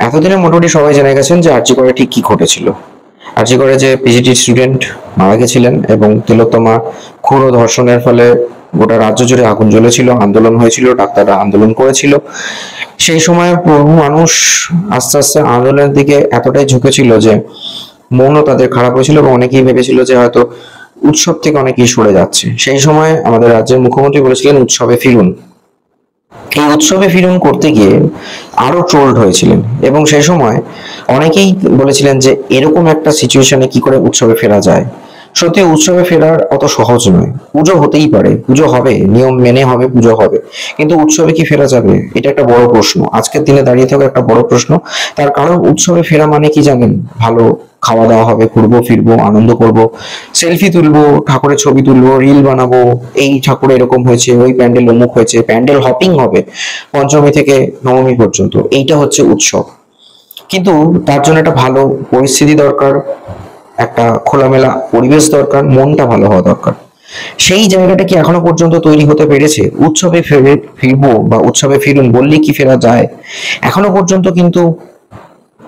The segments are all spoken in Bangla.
এতদিনে মোটামুটি সবাই জেনে গেছেন যে আরজি করে ঠিক কি ঘটেছিল। আরজি করে যে পিজিটি স্টুডেন্ট মারা গেছিলেন এবং তিলোত্তমা খুন ও ধর্ষণের ফলে গোটা রাজ্য জুড়ে আগুন জ্বলেছিল, আন্দোলন হয়েছিল, ডাক্তাররা আন্দোলন করেছিল। সেই সময় বহু মানুষ আস্তে আস্তে আন্দোলনের দিকে এতটাই ঝুঁকেছিল যে মনও তাদের খারাপ হয়েছিল এবং অনেকেই ভেবেছিল যে হয়তো উৎসব থেকে অনেকেই সরে যাচ্ছে। সেই সময় আমাদের রাজ্যের মুখ্যমন্ত্রী বলেছিলেন উৎসবে ফিরুন। এই উৎসবে ফিরুন করতে গিয়ে আরো ট্রোলড হয়েছিলেন এবং সেই সময় অনেকেই বলেছিলেন যে এরকম একটা সিচুয়েশনে কি করে উৎসবে ফেরা যায়। সত্যি উৎসবে ফেরার অত সহজ নয়। পুজো হতেই পারে, পুজো হবে, নিয়ম মেনে হবে, পুজো হবে, কিন্তু উৎসবে কি ফেরা যাবে? এটা একটা বড় প্রশ্ন, আজকের দিনে দাঁড়িয়ে থাকা একটা বড় প্রশ্ন। তার কারণ উৎসবে ফেরা মানে কি জানেন? ভালো খাওয়া দাওয়া হবে, ঘুরবো ফিরবো, আনন্দ করব, সেলফি তুলবো, ঠাকুরের ছবি তুলবো, রিল বানাবো, এই ঠাকুর এরকম হয়েছে, ওই প্যান্ডেল অমুক হয়েছে, প্যান্ডেল হপিং হবে পঞ্চমী থেকে নবমী পর্যন্ত। এইটা হচ্ছে উৎসব। কিন্তু তার জন্য একটা ভালো পরিস্থিতি দরকার, একটা খোলামেলা পরিবেশ দরকার, মনটা ভালো হওয়া দরকার। সেই জায়গাটা কি এখনো পর্যন্ত তৈরি হতে পেরেছে? উৎসবে ফিরবো বা উৎসবে ফিরুন বললে কি ফেরা যায়? এখনো পর্যন্ত কিন্তু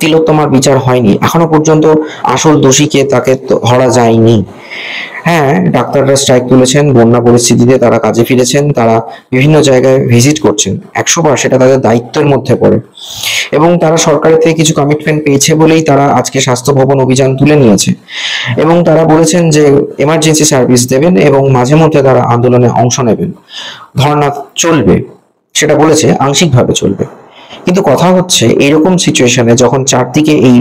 তিলোত্তমার বিচার হয়নি, এখনো পর্যন্ত আসল দোষীকে তাকে ধরা যায়নি। হ্যাঁ, ডাক্তাররা স্ট্রাইক তুলেছেন, বন্যা পরিস্থিতিতে তারা কাজে ফিরেছেন, তারা বিভিন্ন জায়গায় ভিজিট করছেন, 100বার সেটা তাদের দায়িত্বের মধ্যে পড়ে এবং তারা সরকারের থেকে কিছু কমিটমেন্ট পেয়েছে বলেই তারা আজকে স্বাস্থ্য ভবন অভিযান তুলে নিয়েছে এবং তারা বলেছেন যে এমার্জেন্সি সার্ভিস দেবেন এবং মাঝে মধ্যে তারা আন্দোলনে অংশ নেবেন, ধর্ণা চলবে, সেটা বলেছে, আংশিকভাবে চলবে। কিন্তু কথা হচ্ছে এরকম সিচুয়েশনে যখন চারদিকে এই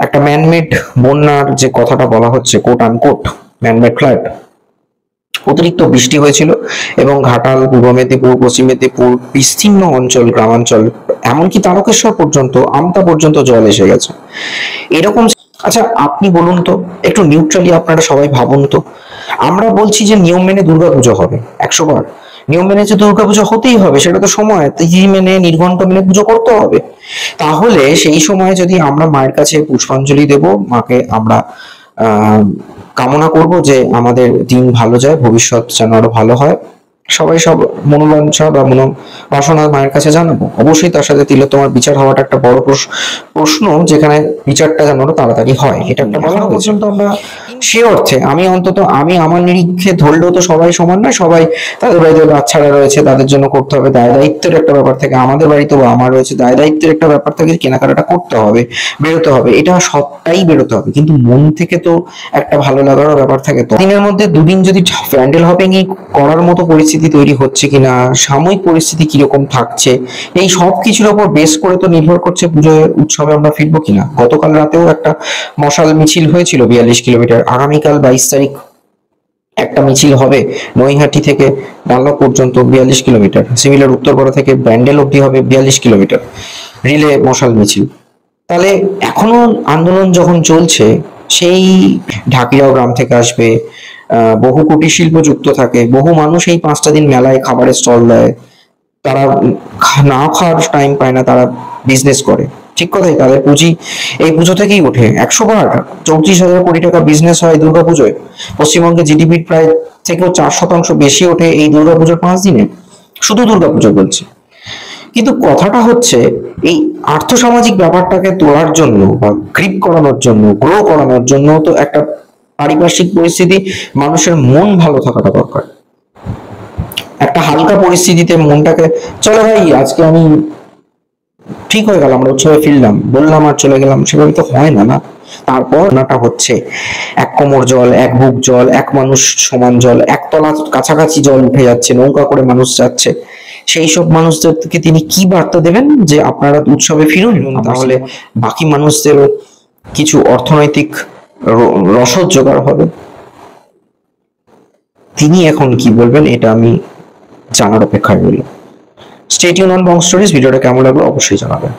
একটা ম্যানমেড বন্যার যে কথাটা বলা হচ্ছে, কোট আনকোট ম্যানমেড ফ্লাড, অতিরিক্ত বৃষ্টি হয়েছিল এবং ঘাটাল, পূর্ব মেদিনীপুর, পশ্চিম মেদিনীপুর, বিস্তীর্ণ অঞ্চল, গ্রামাঞ্চল, এমনকি তারকেশ্বর পর্যন্ত, আমতা পর্যন্ত জল এসে গেছে। এরকম আচ্ছা আপনি বলুন তো, একটু নিউট্রালি আপনারা সবাই ভাবুন তো, আমরা বলছি যে নিয়ম মেনে দুর্গাপুজো হবে, 100বার নিয়ম মেনে যে দুর্গাপুজো হতেই হবে, সেটা তো সময় তিথি মেনে নির্ঘণ্ট মেনে পুজো করতে হবে। তাহলে সেই সময় যদি আমরা মায়ের কাছে পুষ্পাঞ্জলি দেব, মাকে আমরা কামনা করব যে আমাদের দিন ভালো যায়, ভবিষ্যৎ যেন আরো ভালো হয়, সবাই সব মনোবাঞ্ছা বা মনোবাসনা মায়ের কাছে জানাবো। অবশ্যই তার সাথে তিলোত্তমার বিচার হওয়াটা একটা বড় প্রশ্ন, যেখানে বিচারটা যেন তাড়াতাড়ি হয়, এটা একটা বলা পর্যন্ত আমরা সে অর্থে আমি আমার নিরীক্ষে ধরলেও তো সবাই সমান নয়, সবাই তাদের বাড়িতে বাচ্চারা রয়েছে, তাদের জন্য করতে হবে, দায় দায়িত্বের একটা ব্যাপার থাকে, আমাদের বাড়িতে বা আমার রয়েছে, দায় দায়িত্বের একটা ব্যাপার থাকে, কেনাকাটা করতে হবে, বেরোতে হবে, এটা সবটাই বেরোতে হবে, কিন্তু মন থেকে তো একটা ভালো লাগারও ব্যাপার থাকে। তো দিনের মধ্যে দুদিন যদি প্যান্ডেল হপিং করার মতো পরিস্থিতি তৈরি হচ্ছে কিনা, সাময়িক পরিস্থিতি কিরকম থাকছে, এই সব কিছুর উপর বেস করে তো নির্ভর করছে পুজোয় উৎসবে আমরা ফিরবো কিনা। গতকাল রাতেও একটা মশাল মিছিল হয়েছিল 42 কিলোমিটার, আগামীকাল 22 তারিখ একটা মিছিল হবে নৈহাটি থেকে ডানলপ পর্যন্ত 42 কিলোমিটার, সিভিলের উত্তরপাড়া থেকে ব্যান্ডেল অব্দি হবে 42 কিলোমিটার রিলে মশাল মিছিল। তাহলে এখনো আন্দোলন যখন চলছে, সেই ঢাকিরাও গ্রাম থেকে আসবে, বহু কুটির শিল্প যুক্ত থাকে, বহু মানুষ এই 5টা দিন মেলায় খাবারের স্টল দেয়, তারা না খাওয়ার টাইম পায় না, তারা বিজনেস করে, ঠিক কথাই, তাদের পুঁজি এই পুজো থেকেই ওঠে। 100বার 34,000 কোটি টাকা বিজনেস হয় দুর্গাপুজোয়। পশ্চিমবঙ্গে জিডিপির প্রায় থেকেও 4% বেশি ওঠে এই দুর্গাপুজোর 5 দিনে, শুধু দুর্গাপুজো বলছি। কিন্তু কথাটা হচ্ছে এই আর্থসামাজিক ব্যাপারটাকে তোলার জন্য বা গ্রিপ করানোর জন্য, গ্রো করানোর জন্য তো একটা পারিপার্শ্বিক পরিস্থিতি, মানুষের মন ভালো থাকাটা দরকার। একটা হালকা পরিস্থিতিতে মনটাকে, চলো ভাই আজকে আমি ঠিক হয়ে গেল, আমরা উৎসবে ফিরলাম, বললাম আর চলে গেলাম, সেভাবে তো হয় না। না, তারপর নাটা হচ্ছে এক কোমর জল, এক বুক জল, এক মানুষ সমান জল, একতলা কাছাকাছি জল উঠে যাচ্ছে, নৌকা করে মানুষ যাচ্ছে। সেই সব মানুষদেরকে তিনি কি বার্তা দেবেন যে আপনারা উৎসবে ফিরুন, তাহলে বাকি মানুষদেরও কিছু অর্থনৈতিক রসদ জোগাড় হবে। তিনি এখন কি বলবেন এটা আমি জানার অপেক্ষায় রইল। Stay tune on Bong stories. ভিডিওটা কেমন লাগলো অবশ্যই জানাবেন।